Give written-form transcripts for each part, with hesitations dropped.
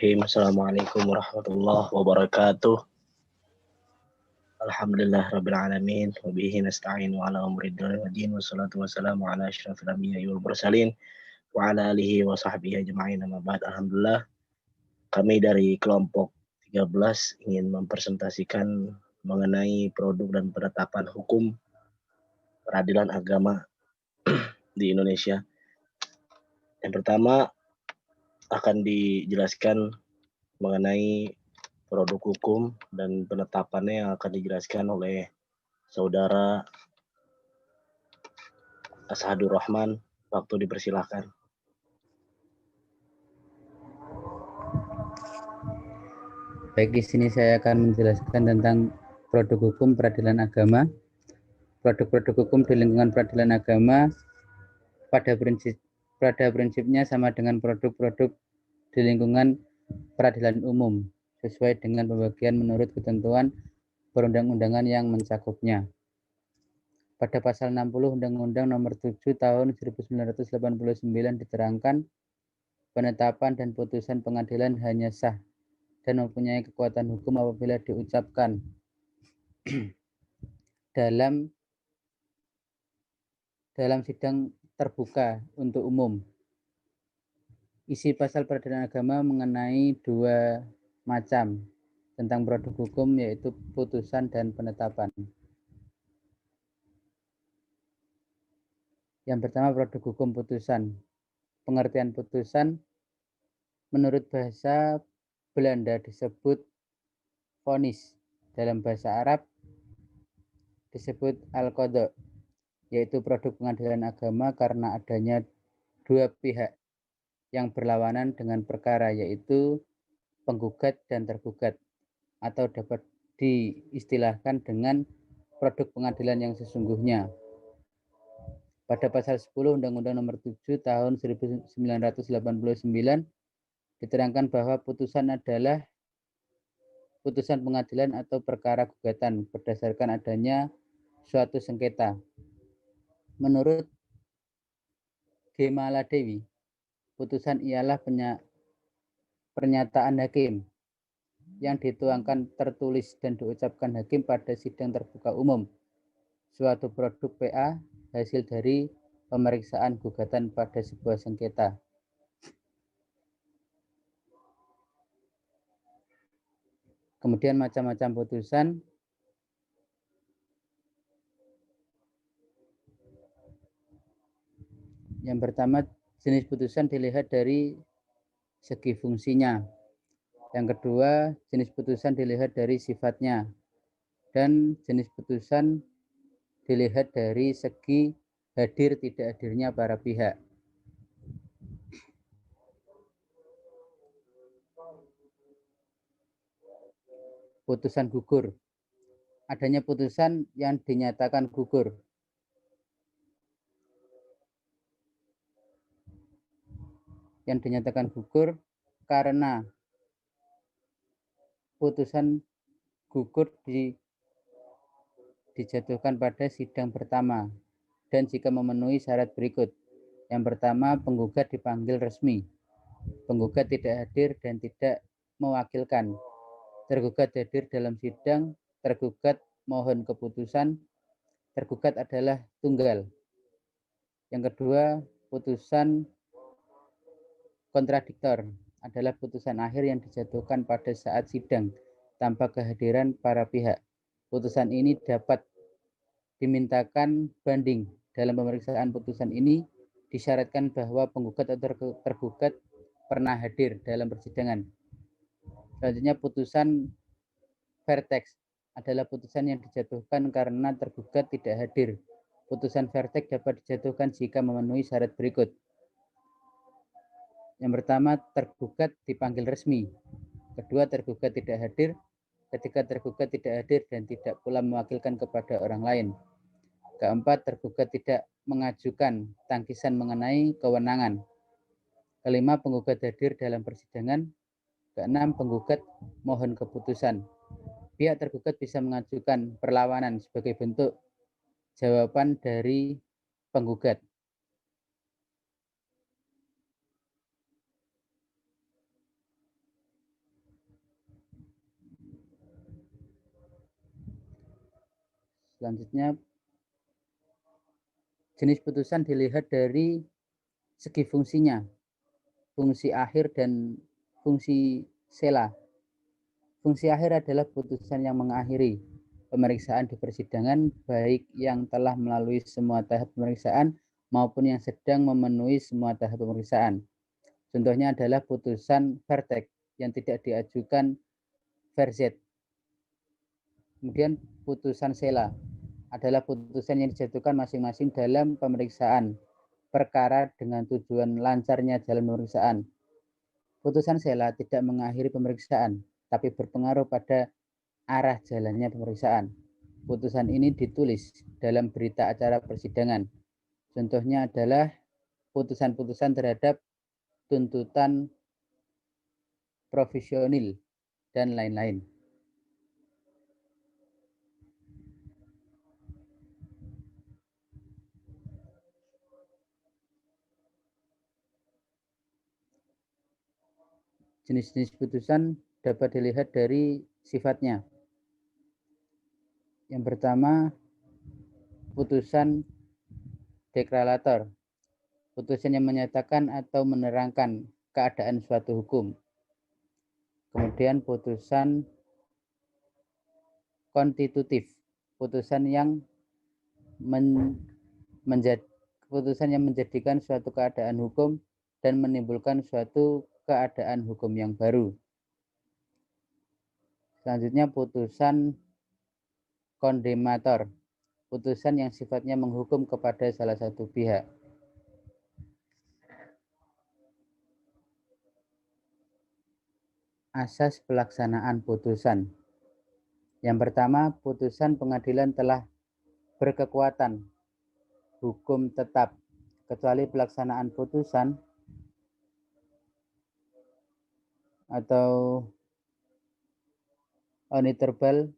Bismillahirrahmanirrahim. Assalamualaikum warahmatullahi wabarakatuh. Alhamdulillah rabbil alamin wa bihi nasta'in wa ala umri dunya waddin wassalatu wassalamu ala asyrafil anbiya'i wal mursalin wa ala alihi wa sahbihi ajma'in amma ba'd. Alhamdulillah kami dari kelompok 13 ingin mempresentasikan mengenai produk dan penetapan hukum peradilan agama di Indonesia. Yang pertama akan dijelaskan mengenai produk hukum dan penetapannya yang akan dijelaskan oleh Saudara Ashadur Rahman. Waktu dipersilahkan. Baik, di sini saya akan menjelaskan tentang produk hukum peradilan agama. Produk-produk hukum di lingkungan peradilan agama pada prinsipnya sama dengan produk-produk di lingkungan peradilan umum, sesuai dengan pembagian menurut ketentuan perundang-undangan yang mencakupnya. Pada pasal 60 Undang-Undang Nomor 7 Tahun 1989 diterangkan, penetapan dan putusan pengadilan hanya sah dan mempunyai kekuatan hukum apabila diucapkan dalam sidang terbuka untuk umum. Isi pasal peradilan agama mengenai dua macam tentang produk hukum, yaitu putusan dan penetapan. Yang pertama, produk hukum putusan. Pengertian putusan menurut bahasa Belanda disebut vonis, dalam bahasa Arab disebut al-qadha, yaitu produk pengadilan agama karena adanya dua pihak yang berlawanan dengan perkara, yaitu penggugat dan tergugat, atau dapat diistilahkan dengan produk pengadilan yang sesungguhnya. Pada pasal 10 Undang-Undang Nomor 7 Tahun 1989 diterangkan bahwa putusan adalah putusan pengadilan atau perkara gugatan berdasarkan adanya suatu sengketa. Menurut G. Maladewi, putusan ialah pernyataan hakim yang dituangkan tertulis dan diucapkan hakim pada sidang terbuka umum, suatu produk PA hasil dari pemeriksaan gugatan pada sebuah sengketa. Kemudian macam-macam putusan. Yang pertama, jenis putusan dilihat dari segi fungsinya. Yang kedua, jenis putusan dilihat dari sifatnya. Dan jenis putusan dilihat dari segi hadir tidak hadirnya para pihak. Putusan gugur. Adanya putusan yang dinyatakan gugur. Yang dinyatakan gugur karena putusan gugur dijatuhkan pada sidang pertama dan jika memenuhi syarat berikut. Yang pertama, penggugat dipanggil resmi. Penggugat tidak hadir dan tidak mewakilkan. Tergugat hadir dalam sidang, tergugat mohon keputusan, tergugat adalah tunggal. Yang kedua, putusan kontradiktor adalah putusan akhir yang dijatuhkan pada saat sidang tanpa kehadiran para pihak. Putusan ini dapat dimintakan banding. Dalam pemeriksaan putusan ini disyaratkan bahwa penggugat atau tergugat pernah hadir dalam persidangan. Selanjutnya, putusan vertex adalah putusan yang dijatuhkan karena tergugat tidak hadir. Putusan vertex dapat dijatuhkan jika memenuhi syarat berikut. Yang pertama, tergugat dipanggil resmi. Kedua, tergugat tidak hadir. Ketiga, tergugat tidak hadir dan tidak pula mewakilkan kepada orang lain. Keempat, tergugat tidak mengajukan tangkisan mengenai kewenangan. Kelima, penggugat hadir dalam persidangan. Keenam, penggugat mohon keputusan. Pihak tergugat bisa mengajukan perlawanan sebagai bentuk jawaban dari penggugat. Selanjutnya, jenis putusan dilihat dari segi fungsinya, fungsi akhir dan fungsi sela. Fungsi akhir adalah putusan yang mengakhiri pemeriksaan di persidangan, baik yang telah melalui semua tahap pemeriksaan maupun yang sedang memenuhi semua tahap pemeriksaan. Contohnya adalah putusan verdict yang tidak diajukan verzet. Kemudian putusan sela adalah putusan yang dijatuhkan masing-masing dalam pemeriksaan perkara dengan tujuan lancarnya jalan pemeriksaan. Putusan sela tidak mengakhiri pemeriksaan, tapi berpengaruh pada arah jalannya pemeriksaan. Putusan ini ditulis dalam berita acara persidangan. Contohnya adalah putusan-putusan terhadap tuntutan profesional dan lain-lain. Jenis-jenis putusan dapat dilihat dari sifatnya. Yang pertama, putusan deklarator. Putusan yang menyatakan atau menerangkan keadaan suatu hukum. Kemudian putusan konstitutif. Putusan yang menjadikan suatu keadaan hukum dan menimbulkan suatu keadaan hukum yang baru. Selanjutnya putusan kondemator, putusan yang sifatnya menghukum kepada salah satu pihak. Asas pelaksanaan putusan. Yang pertama, putusan pengadilan telah berkekuatan hukum tetap, kecuali pelaksanaan putusan atau oniterbal,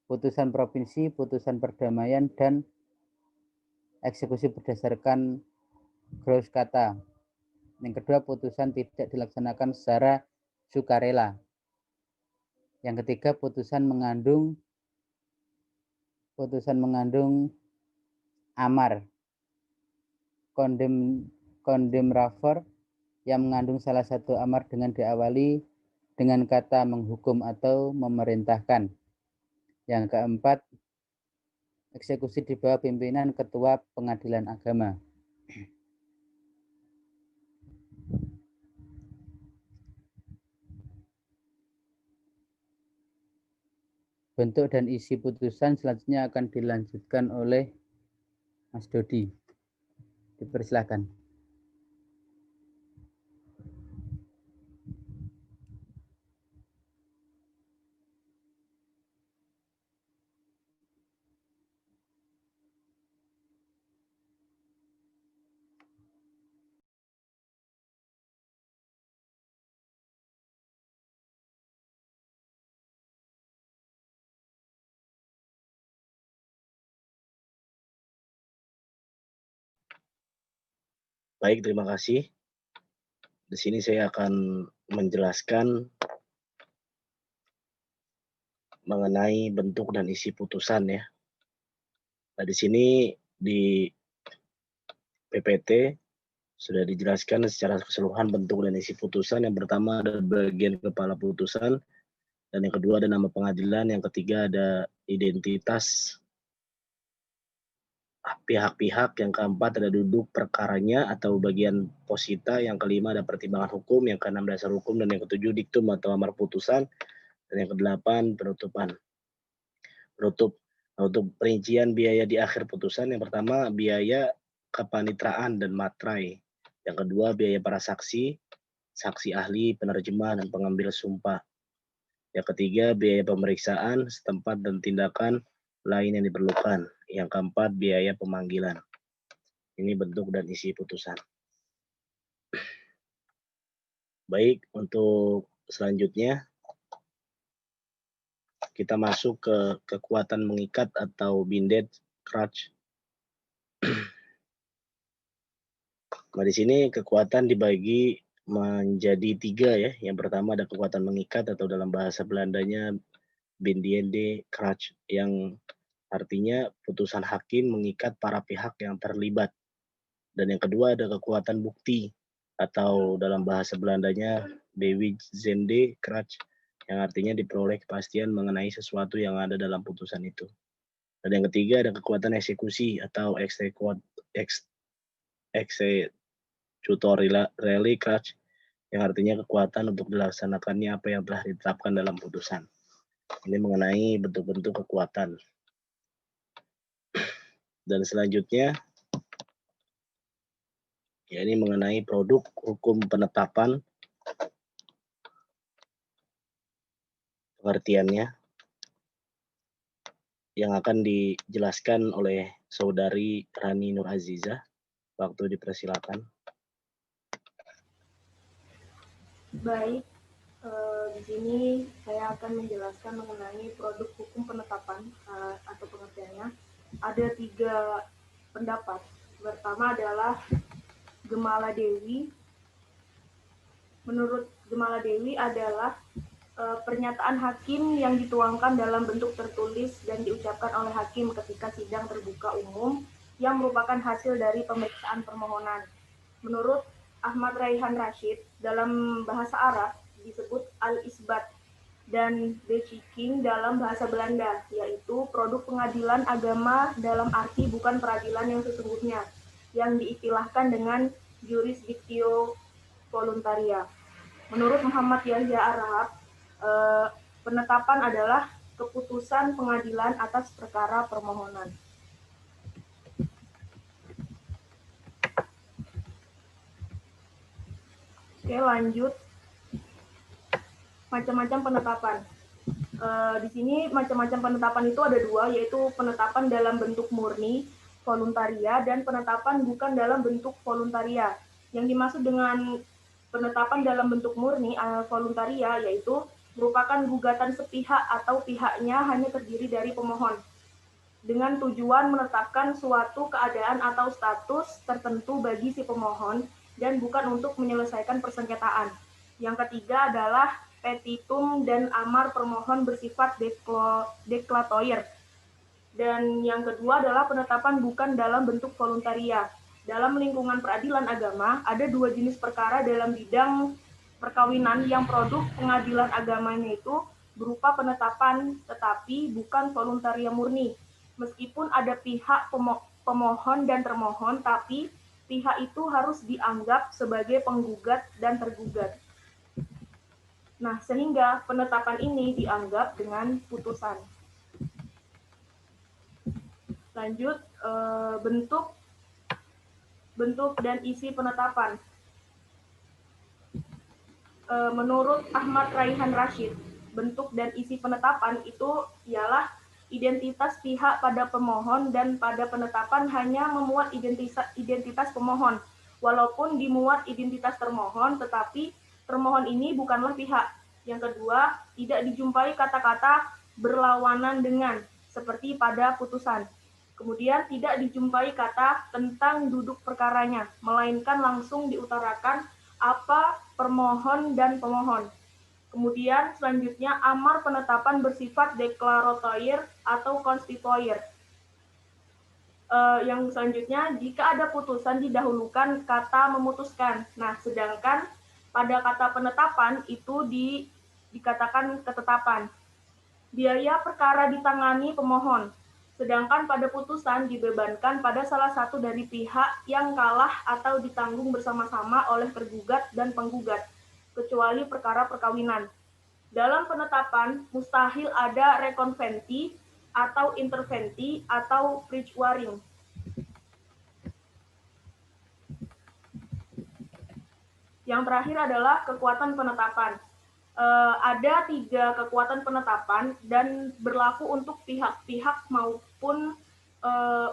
putusan provinsi, putusan perdamaian, dan eksekusi berdasarkan gross kata. Yang kedua, putusan tidak dilaksanakan secara sukarela. Yang ketiga, putusan mengandung amar, condem rafor, yang mengandung salah satu amar dengan diawali dengan kata menghukum atau memerintahkan. Yang keempat, eksekusi di bawah pimpinan ketua pengadilan agama. Bentuk dan isi putusan selanjutnya akan dilanjutkan oleh Mas Dodi. Dipersilakan. Baik, terima kasih. Di sini saya akan menjelaskan mengenai bentuk dan isi putusan ya. Nah, di sini di PPT sudah dijelaskan secara keseluruhan bentuk dan isi putusan. Yang pertama ada bagian kepala putusan, dan yang kedua ada nama pengadilan, yang ketiga ada identitas pihak-pihak, yang keempat ada duduk perkaranya atau bagian posita, yang kelima ada pertimbangan hukum, yang keenam dasar hukum, dan yang ketujuh diktum atau amar putusan, dan yang kedelapan penutup. Untuk perincian biaya di akhir putusan, yang pertama biaya kepanitraan dan materai, yang kedua biaya para saksi, saksi ahli, penerjemah, dan pengambil sumpah. Yang ketiga, biaya pemeriksaan setempat dan tindakan lain yang diperlukan. Yang keempat, biaya pemanggilan. Ini bentuk dan isi putusan. Baik, untuk selanjutnya kita masuk ke kekuatan mengikat atau bindet crutch. Nah, di sini kekuatan dibagi menjadi 3 ya. Yang pertama ada kekuatan mengikat atau dalam bahasa Belandanya bindiende crutch, yang Artinya putusan hakim mengikat para pihak yang terlibat. Dan yang kedua ada kekuatan bukti atau dalam bahasa Belandanya bewijzende kracht, yang artinya diperoleh kepastian mengenai sesuatu yang ada dalam putusan itu. Dan yang ketiga ada kekuatan eksekusi atau executorially kracht, yang artinya kekuatan untuk dilaksanakannya apa yang telah ditetapkan dalam putusan. Ini mengenai bentuk-bentuk kekuatan. Dan selanjutnya, ya ini mengenai produk hukum penetapan, pengertiannya, yang akan dijelaskan oleh saudari Rani Nur Azizah. Waktu dipersilakan. Baik, di sini saya akan menjelaskan mengenai produk hukum penetapan atau pengertiannya. Ada 3 pendapat. Pertama adalah Gemala Dewi. Menurut Gemala Dewi adalah pernyataan hakim yang dituangkan dalam bentuk tertulis dan diucapkan oleh hakim ketika sidang terbuka umum yang merupakan hasil dari pemeriksaan permohonan. Menurut Ahmad Raihan Rashid, dalam bahasa Arab disebut al-isbat, dan beschikking dalam bahasa Belanda, yaitu produk pengadilan agama dalam arti bukan peradilan yang sesungguhnya, yang diistilahkan dengan jurisdictio voluntaria. Menurut Muhammad Yahya Arahab, penetapan adalah keputusan pengadilan atas perkara permohonan. Oke, lanjut. Macam-macam penetapan. Di sini macam-macam penetapan itu ada 2, yaitu penetapan dalam bentuk murni, voluntaria, dan penetapan bukan dalam bentuk voluntaria. Yang dimaksud dengan penetapan dalam bentuk murni, voluntaria, yaitu merupakan gugatan sepihak atau pihaknya hanya terdiri dari pemohon, dengan tujuan menetapkan suatu keadaan atau status tertentu bagi si pemohon, dan bukan untuk menyelesaikan persengketaan. Yang ketiga adalah petitum dan amar permohon bersifat deklatoir. Dan yang kedua adalah penetapan bukan dalam bentuk voluntaria. Dalam lingkungan peradilan agama, ada 2 jenis perkara dalam bidang perkawinan yang produk pengadilan agamanya itu berupa penetapan tetapi bukan voluntaria murni. Meskipun ada pihak pemohon dan termohon, tapi pihak itu harus dianggap sebagai penggugat dan tergugat. Nah, sehingga penetapan ini dianggap dengan putusan. Lanjut, bentuk dan isi penetapan. Menurut Ahmad Raihan Rashid, bentuk dan isi penetapan itu ialah identitas pihak pada pemohon dan pada penetapan hanya memuat identitas pemohon, walaupun dimuat identitas termohon, tetapi termohon ini bukanlah pihak. Yang kedua, tidak dijumpai kata-kata berlawanan dengan, seperti pada putusan. Kemudian tidak dijumpai kata tentang duduk perkaranya, melainkan langsung diutarakan apa permohon dan pemohon. Kemudian selanjutnya amar penetapan bersifat deklaratoir atau konstituoir. Yang selanjutnya, jika ada putusan didahulukan kata memutuskan. Nah, sedangkan pada kata penetapan itu dikatakan ketetapan. Biaya perkara ditangani pemohon. Sedangkan pada putusan dibebankan pada salah satu dari pihak yang kalah atau ditanggung bersama-sama oleh tergugat dan penggugat, kecuali perkara perkawinan. Dalam penetapan, mustahil ada rekonventi atau interventi atau preachwaring. Yang terakhir adalah kekuatan penetapan. Ada 3 kekuatan penetapan dan berlaku untuk pihak-pihak maupun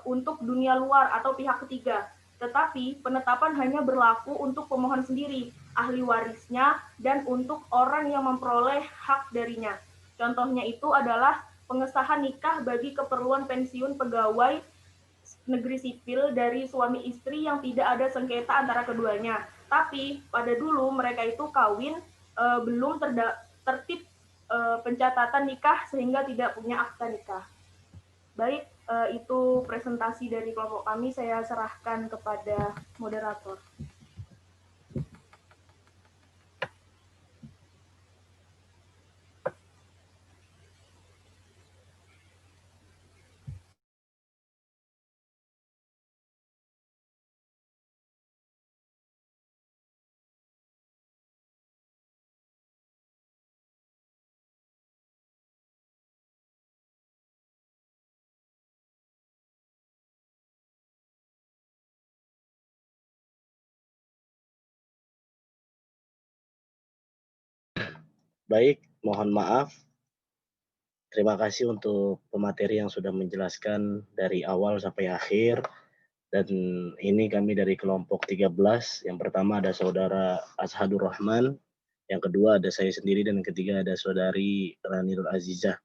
untuk dunia luar atau pihak ketiga. Tetapi penetapan hanya berlaku untuk pemohon sendiri, ahli warisnya, dan untuk orang yang memperoleh hak darinya. Contohnya itu adalah pengesahan nikah bagi keperluan pensiun pegawai negeri sipil dari suami istri yang tidak ada sengketa antara keduanya. Tapi pada dulu mereka itu kawin belum tertib pencatatan nikah sehingga tidak punya akta nikah. Baik, Itu presentasi dari kelompok kami, saya serahkan kepada moderator. Baik, mohon maaf. Terima kasih untuk pemateri yang sudah menjelaskan dari awal sampai akhir. Dan ini kami dari kelompok 13. Yang pertama ada saudara Ashadur Rahman, yang kedua ada saya sendiri, dan yang ketiga ada saudari Ranirul Azizah.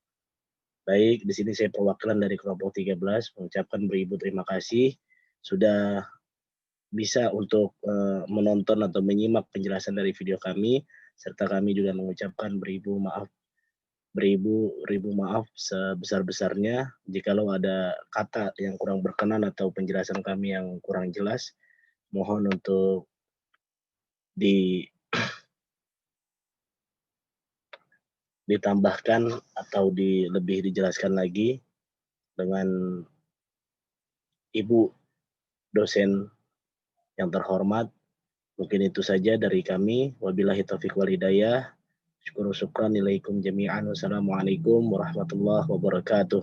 Baik, di sini saya perwakilan dari kelompok 13 mengucapkan beribu terima kasih sudah bisa untuk menonton atau menyimak penjelasan dari video kami, serta kami juga mengucapkan beribu maaf sebesar-besarnya jikalau ada kata yang kurang berkenan atau penjelasan kami yang kurang jelas. Mohon untuk ditambahkan atau lebih dijelaskan lagi dengan Ibu dosen yang terhormat. Mungkin itu saja dari kami. Wabillahi taufiq wal hidayah. Syukran ilaikum jami'an. Wassalamualaikum warahmatullahi wabarakatuh.